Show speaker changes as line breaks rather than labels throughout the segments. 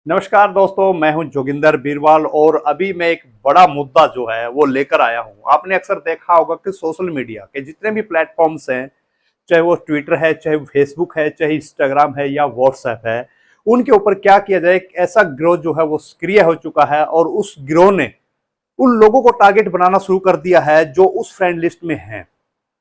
नमस्कार दोस्तों, मैं हूं जोगिंदर बीरवाल और अभी मैं एक बड़ा मुद्दा जो है वो लेकर आया हूं। आपने अक्सर देखा होगा कि सोशल मीडिया के जितने भी प्लेटफॉर्म्स हैं, चाहे वो ट्विटर है, चाहे फेसबुक है, चाहे इंस्टाग्राम है या व्हाट्सएप है, उनके ऊपर क्या किया जाए। एक ऐसा गिरोह जो है वो सक्रिय हो चुका है और उस गिरोह ने उन लोगों को टारगेट बनाना शुरू कर दिया है जो उस फ्रेंड लिस्ट में हैं।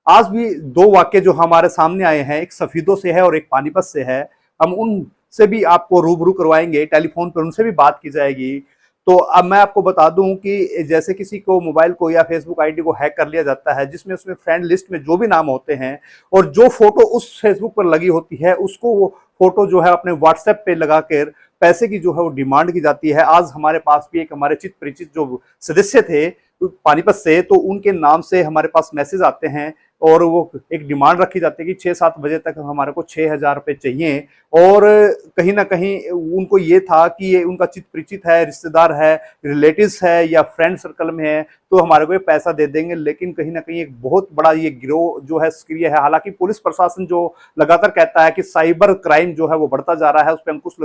आज भी दो वाक्य जो हमारे सामने आए हैं, एक सफीदों से है और एक पानीपत से है। हम उन से भी आपको रूबरू करवाएंगे, टेलीफोन पर उनसे भी बात की जाएगी। तो अब मैं आपको बता दूं कि जैसे किसी को मोबाइल को या फेसबुक आईडी को हैक कर लिया जाता है, जिसमें उसमें फ्रेंड लिस्ट में जो भी नाम होते हैं और जो फोटो उस फेसबुक पर लगी होती है, उसको वो फोटो जो है अपने व्हाट्सएप पे लगाकर पैसे की जो है वो डिमांड की जाती है। आज हमारे पास भी एक हमारे चित परिचित जो सदस्य थे पानीपत से, तो उनके नाम से हमारे पास मैसेज आते हैं और वो एक डिमांड रखी जाती है कि 6-7 बजे तक हमारे को 6,000 रुपये चाहिए। और कहीं ना कहीं उनको ये था कि ये उनका चित परिचित है, रिश्तेदार है, रिलेटिव्स है या फ्रेंड सर्कल में है, तो हमारे को ये पैसा दे देंगे। लेकिन कहीं ना कहीं एक बहुत बड़ा ये गिरोह जो है सक्रिय है। हालांकि पुलिस प्रशासन जो लगातार कहता है कि साइबर क्राइम जो है वो बढ़ता जा रहा है, उस पर अंकुश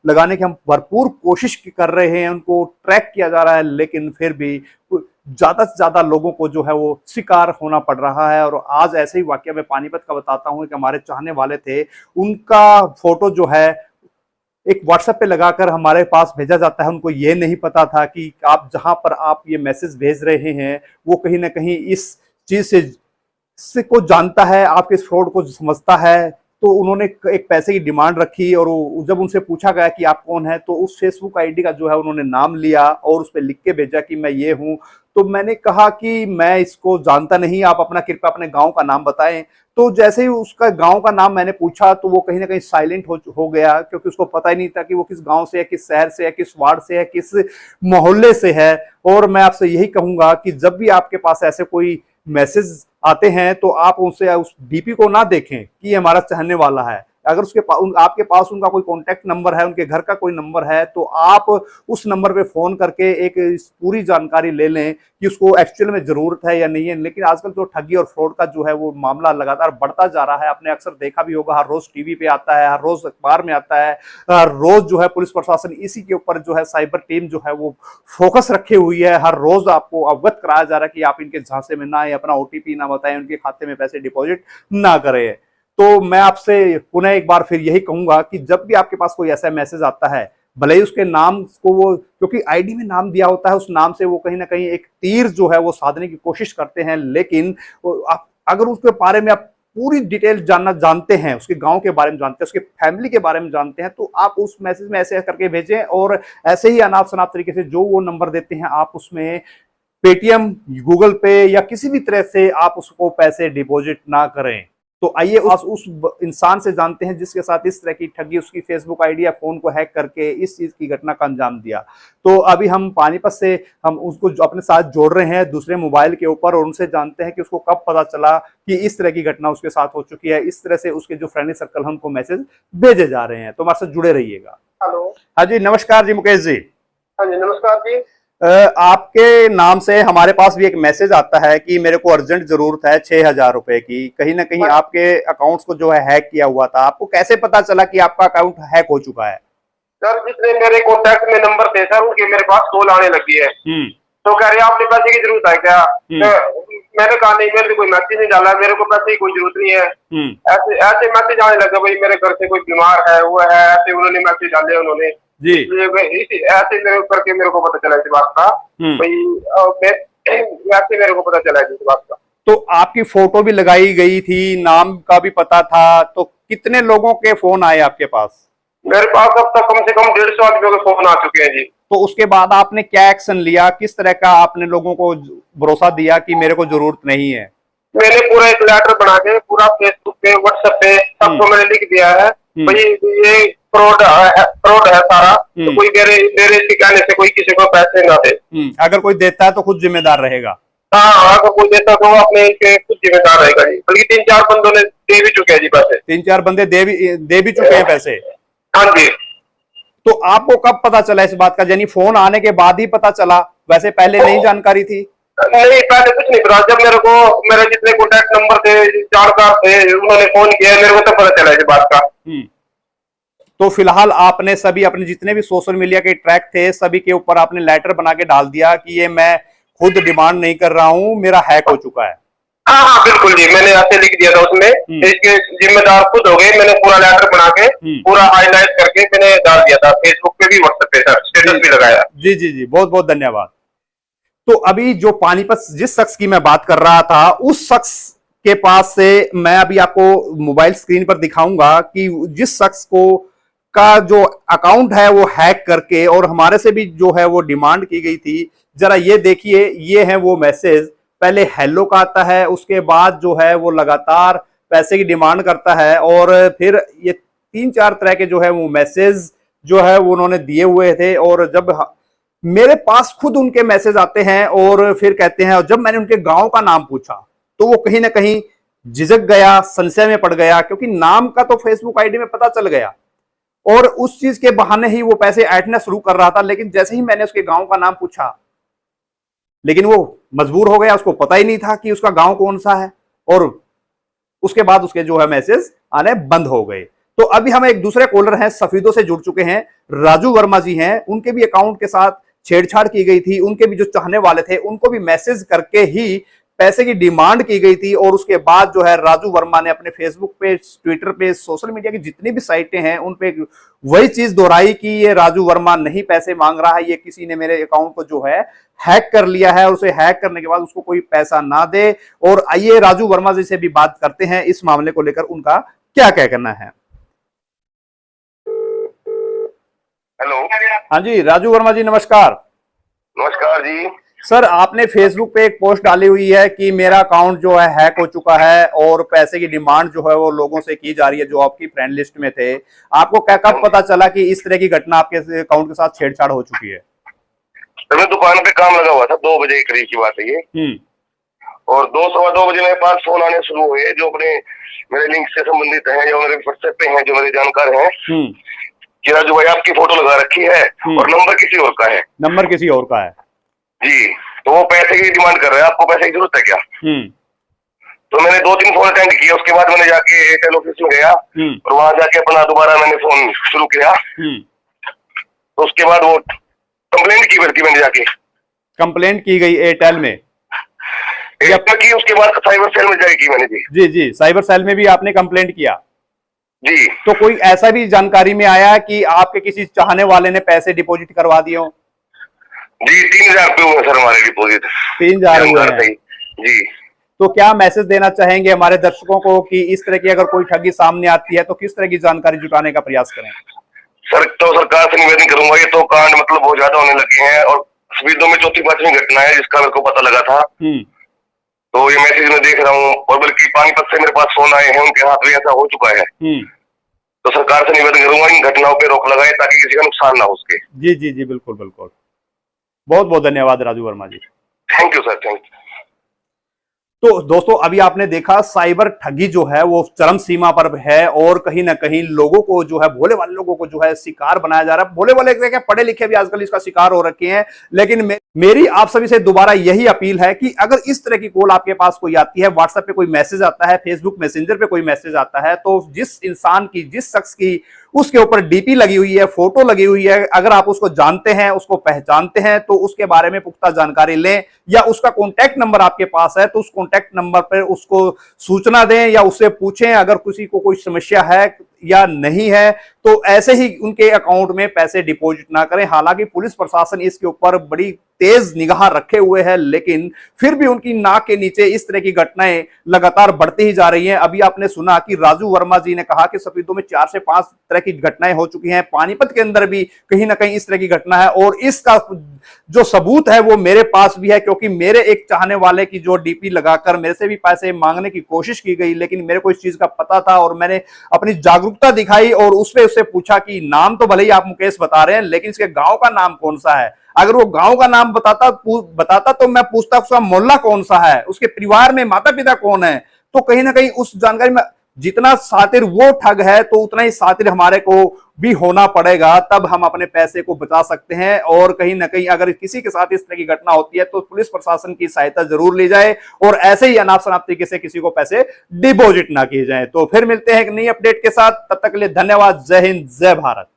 लगाने की हम भरपूर कोशिश कर रहे हैं, उनको ट्रैक किया जा रहा है, लेकिन फिर भी ज्यादा से ज्यादा लोगों को जो है वो शिकार होना पड़ रहा है। और आज ऐसे ही वाकया मैं पानीपत का बताता हूं कि हमारे चाहने वाले थे, उनका फोटो जो है एक व्हाट्सएप पे लगाकर हमारे पास भेजा जाता है। उनको ये नहीं पता था कि आप जहां पर आप ये मैसेज भेज रहे हैं वो कहीं ना कहीं इस चीज से को जानता है, आपके इस फ्रॉड को समझता है। तो उन्होंने एक पैसे की डिमांड रखी और जब उनसे पूछा गया कि आप कौन है, तो उस फेसबुक आईडी का जो है उन्होंने नाम लिया और उस पर लिख के भेजा कि मैं ये हूं। तो मैंने कहा कि मैं इसको जानता नहीं, आप अपना कृपया अपने गांव का नाम बताएं। तो जैसे ही उसका गांव का नाम मैंने पूछा तो वो कहीं ना कहीं साइलेंट हो गया, क्योंकि उसको पता ही नहीं था कि वो किस गांव से है, किस शहर से है, किस वार्ड से है, किस मोहल्ले से है। और मैं आपसे यही कहूंगा कि जब भी आपके पास ऐसे कोई मैसेज आते हैं तो आप उनसे उस डीपी को ना देखें कि ये हमारा चाहने वाला है। अगर आपके पास उनका कोई कॉन्टैक्ट नंबर है, उनके घर का कोई नंबर है, तो आप उस नंबर पे फोन करके एक पूरी जानकारी ले लें कि उसको एक्चुअल में जरूरत है या नहीं है। लेकिन आजकल जो ठगी और फ्रॉड का जो है वो मामला लगातार बढ़ता जा रहा है। आपने अक्सर देखा भी होगा, हर रोज टीवी पे आता है, हर रोज अखबार में आता है, हर रोज जो है पुलिस प्रशासन इसी के ऊपर जो है साइबर टीम जो है वो फोकस रखे हुई है। हर रोज आपको अवगत कराया जा रहा है कि आप इनके झांसे में ना आए, अपना ओटीपी ना बताएं, उनके खाते में पैसे डिपॉजिट ना करें। तो मैं आपसे पुनः एक बार फिर यही कहूंगा कि जब भी आपके पास कोई ऐसा मैसेज आता है, भले ही उसके नाम को वो, क्योंकि आईडी में नाम दिया होता है, उस नाम से वो कहीं ना कहीं एक तीर जो है वो साधने की कोशिश करते हैं। लेकिन आप अगर उसके बारे में आप पूरी डिटेल जानते हैं, उसके गांव के बारे में जानते हैं, उसके फैमिली के बारे में जानते हैं, तो आप उस मैसेज में ऐसे करके भेजें। और ऐसे ही अनाप शनाप तरीके से जो वो नंबर देते हैं, आप उसमें पेटीएम, गूगल पे या किसी भी तरह से आप उसको पैसे डिपॉजिट ना करें। तो आइए उस इंसान से जानते हैं जिसके साथ इस तरह की ठगी, उसकी फेसबुक आईडी या फोन को हैक करके इस चीज की घटना का अंजाम दिया। तो अभी हम पानीपत से हम उसको अपने साथ जोड़ रहे हैं दूसरे मोबाइल के ऊपर, और उनसे जानते हैं कि उसको कब पता चला कि इस तरह की घटना उसके साथ हो चुकी है, इस तरह से उसके जो फ्रेंड सर्कल हमको मैसेज भेजे जा रहे हैं। तो हमारे साथ जुड़े रहिएगा।
हेलो।
हाँ जी, नमस्कार जी मुकेश जी।
हाँ जी, नमस्कार जी।
आपके नाम से हमारे पास भी एक मैसेज आता है कि मेरे को अर्जेंट जरूरत है 6,000 रुपए की। कहीं ना कहीं आपके अकाउंट्स को जो है हैक किया हुआ था। आपको कैसे पता चला कि आपका अकाउंट हैक हो चुका है?
सर, जितने मेरे कॉन्टैक्ट में नंबर थे सर, उनके मेरे पास कॉल आने लगी है। तो कह रहे आपने पैसे की जरूरत है क्या? मैंने कहा नहीं, मेरे कोई मैसेज नहीं डाला, मेरे को पैसे की कोई जरूरत नहीं है। ऐसे ऐसे मैसेज आने लगा, भाई मेरे घर से कोई बीमार है, वो है, ऐसे उन्होंने मैसेज डाले उन्होंने जी। ऐसे मेरे करके मेरे को पता चला इस बात का। भाई ऐसे मेरे को पता चला इस बात का।
तो आपकी फोटो भी लगाई गई थी, नाम का भी पता था, तो कितने लोगों के फोन आए आपके पास?
मेरे पास अब तक कम से कम 150 आदमियों के फोन आ चुके हैं जी।
तो उसके बाद आपने क्या एक्शन लिया? किस तरह का आपने लोगों को भरोसा दिया कि मेरे को जरूरत नहीं है?
मैंने पूरा एक लेटर बना के पूरा फेसबुक पे, व्हाट्सएप पे सबको मैंने लिख दिया है, भाई ये फ्रॉड है सारा। तो कोई मेरे कहने से कोई किसी को पैसे ना दे।
अगर कोई देता है तो खुद जिम्मेदार रहेगा।
हाँ, अगर कोई देता तो अपने खुद जिम्मेदार रहेगा जी। बल्कि 3-4 बंदों ने दे भी चुके हैं जी पैसे।
3-4 बंदे दे भी चुके हैं पैसे?
हाँ जी।
तो आपको कब पता चला इस बात का? यानी फोन आने के बाद ही पता चला, वैसे पहले नहीं जानकारी थी?
नहीं, पहले कुछ नहीं पता। जब मेरे जितने कॉन्टैक्ट नंबर थे, जानकार थे, उन्होंने फोन किया, मेरे को तब पता चला इस बात का।
तो फिलहाल आपने सभी अपने जितने भी सोशल मीडिया के ट्रैक थे सभी के ऊपर आपने लेटर बना के डाल दिया कि ये मैं खुद डिमांड नहीं कर रहा हूं, मेरा हैक हो चुका है।
हाँ हाँ बिल्कुल जी, मैंने ऐसे लिख दिया था उसमें, इसके जिम्मेदार खुद हो गए। मैंने पूरा लेटर बना के पूरा हाईलाइट करके मैंने डाल दिया था फेसबुक पे भी, व्हाट्सएप पे सर, स्टेटस भी लगाया।
जी जी जी, बहुत बहुत धन्यवाद। तो अभी जो पानीपत जिस शख्स की मैं बात कर रहा था उस शख्स के पास से मैं अभी आपको मोबाइल स्क्रीन पर दिखाऊंगा कि जिस शख्स को का जो अकाउंट है वो हैक करके और हमारे से भी जो है वो डिमांड की गई थी। जरा ये देखिए, ये है वो मैसेज। पहले हेलो का आता है, उसके बाद जो है वो लगातार पैसे की डिमांड करता है और फिर ये 3-4 तरह के जो है वो मैसेज जो है वो उन्होंने दिए हुए थे। और जब मेरे पास खुद उनके मैसेज आते हैं और फिर कहते हैं, और जब मैंने उनके गांव का नाम पूछा तो वो कहीं ना कहीं झिझक गया, संशय में पड़ गया, क्योंकि नाम का तो फेसबुक आईडी में पता चल गया और उस चीज के बहाने ही वो पैसे ऐंठना शुरू कर रहा था। लेकिन जैसे ही मैंने उसके गांव का नाम पूछा, लेकिन वो मजबूर हो गया, उसको पता ही नहीं था कि उसका गांव कौन सा है और उसके बाद उसके जो है मैसेज आने बंद हो गए। तो अभी हम एक दूसरे कॉलर हैं, सफीदों से जुड़ चुके हैं, राजू वर्मा जी हैं। उनके भी अकाउंट के साथ छेड़छाड़ की गई थी, उनके भी जो चाहने वाले थे उनको भी मैसेज करके ही पैसे की डिमांड की गई थी। और उसके बाद जो है राजू वर्मा ने अपने फेसबुक पे, ट्विटर पे, सोशल मीडिया की जितनी भी साइटें हैं उन पे वही चीज दोहराई कि ये राजू वर्मा नहीं पैसे मांग रहा है, ये किसी ने मेरे अकाउंट को जो है हैक कर लिया है और उसे हैक करने के बाद उसको कोई पैसा ना दे। और आइए राजू वर्मा जी से भी बात करते हैं इस मामले को लेकर उनका क्या कहना है।
हेलो,
हाँ जी राजू वर्मा जी, नमस्कार।
नमस्कार जी।
सर, आपने फेसबुक पे एक पोस्ट डाली हुई है कि मेरा अकाउंट जो है हैक हो चुका है और पैसे की डिमांड जो है वो लोगों से की जा रही है जो आपकी फ्रेंड लिस्ट में थे। आपको क्या कब पता चला कि इस तरह की घटना आपके अकाउंट के साथ छेड़छाड़ हो चुकी है?
मैं दुकान पे काम लगा हुआ था, 2 बजे के करीब की बात है ये। और 2-2:15 बजे मेरे पास फोन आने शुरू हुए जो अपने मेरे लिंक से संबंधित हैं, जो मेरे व्हाट्सएप पे हैं, जो मेरे जानकार हैं, कि राजू भाई आपकी फोटो लगा रखी है और नंबर किसी और का है।
नंबर किसी और का है
जी, तो वो पैसे की डिमांड कर रहे हैं, आपको पैसे की जरूरत है क्या? तो मैंने 2-3 फोन अटेंड किया, उसके बाद मैंने जाके एयरटेल ऑफिस में गया और वहां जाके अपना दोबारा मैंने फोन शुरू किया। तो उसके बाद वो कंप्लेंट की फिर मैंने जाके
कंप्लेंट की गई एयरटेल में
की, उसके बाद साइबर सेल में जाके की मैंने।
जी जी, साइबर सेल में भी आपने कंप्लेंट किया
जी।
तो कोई ऐसा भी जानकारी में आया कि आपके किसी चाहने वाले ने पैसे डिपॉजिट करवा दिए हो?
जी, 3,000 रुपये हुए सर हमारे डिपॉजिट।
3,000 हुए हैं
जी।
तो क्या मैसेज देना चाहेंगे हमारे दर्शकों को कि इस तरह की अगर कोई ठगी सामने आती है तो किस तरह की जानकारी जुटाने का प्रयास करें?
सर, तो सरकार से निवेदन करूंगा, ये तो कांड मतलब बहुत ज्यादा होने लगे हैं और सफीदों में 4-5वीं घटना है जिसका मेरे को पता लगा था। तो ये मैसेज मैं देख रहा हूँ और बल्कि पानीपत से मेरे पास फोन आए हैं, उनके हाथ में ऐसा हो चुका है। तो सरकार से निवेदन करूंगा इन घटनाओं पे रोक लगाए ताकि किसी का नुकसान ना हो उसके।
जी जी जी, बिल्कुल बिल्कुल। बहुत बहुत धन्यवाद Raju Verma ji.
Thank you sir, thank you.
तो दोस्तों, अभी आपने देखा साइबर ठगी जो है वो चरम सीमा पर है और कहीं ना कहीं लोगों को जो है, भोले वाले लोगों को जो है शिकार बनाया जा रहा है। भोले वाले क्या, पढ़े लिखे भी आजकल इसका शिकार हो रखे हैं। लेकिन मेरी आप सभी से दोबारा यही अपील है कि अगर इस तरह की कॉल आपके पास कोई आती है, व्हाट्सएप पे कोई मैसेज आता है, फेसबुक मैसेंजर पे कोई मैसेज आता है, तो जिस इंसान की, जिस शख्स की उसके ऊपर डीपी लगी हुई है, फोटो लगी हुई है, अगर आप उसको जानते हैं, उसको पहचानते हैं, तो उसके बारे में पुख्ता जानकारी लें या उसका कॉन्टैक्ट नंबर आपके पास है तो उस कॉन्टैक्ट नंबर पर उसको सूचना दें या उससे पूछें अगर किसी को कोई समस्या है या नहीं है, तो ऐसे ही उनके अकाउंट में पैसे डिपॉजिट ना करें। हालांकि पुलिस प्रशासन इसके ऊपर बड़ी तेज निगाह रखे हुए है, लेकिन फिर भी उनकी नाक के नीचे इस तरह की घटनाएं लगातार बढ़ती ही जा रही हैं। अभी आपने सुना कि राजू वर्मा जी ने कहा कि सफीदों में 4 से 5 तरह की घटनाएं हो चुकी हैं, पानीपत के अंदर भी कहीं ना कहीं इस तरह की घटना है और इसका जो सबूत है वो मेरे पास भी है, क्योंकि मेरे एक चाहने वाले की जो डीपी लगाकर मेरे से भी पैसे मांगने की कोशिश की गई, लेकिन मेरे को इस चीज का पता था और मैंने अपनी जागरूकता दिखाई और उससे पूछा कि नाम तो भले ही आप मुकेश बता रहे हैं, लेकिन इसके गांव का नाम कौन सा है। अगर वो गांव का नाम बताता तो मैं पूछता उसका मोहल्ला कौन सा है, उसके परिवार में माता पिता कौन है, तो कहीं ना कहीं उस जानकारी में जितना शातिर वो ठग है तो उतना ही शातिर हमारे को भी होना पड़ेगा, तब हम अपने पैसे को बचा सकते हैं। और कहीं ना कहीं अगर किसी के साथ इस तरह की घटना होती है तो पुलिस प्रशासन की सहायता जरूर ली जाए और ऐसे ही अनाप शनाप तरीके से किसी को पैसे डिपॉजिट ना किए जाए। तो फिर मिलते हैं एक नई अपडेट के साथ, तब तक के लिए धन्यवाद। जय हिंद, जय भारत।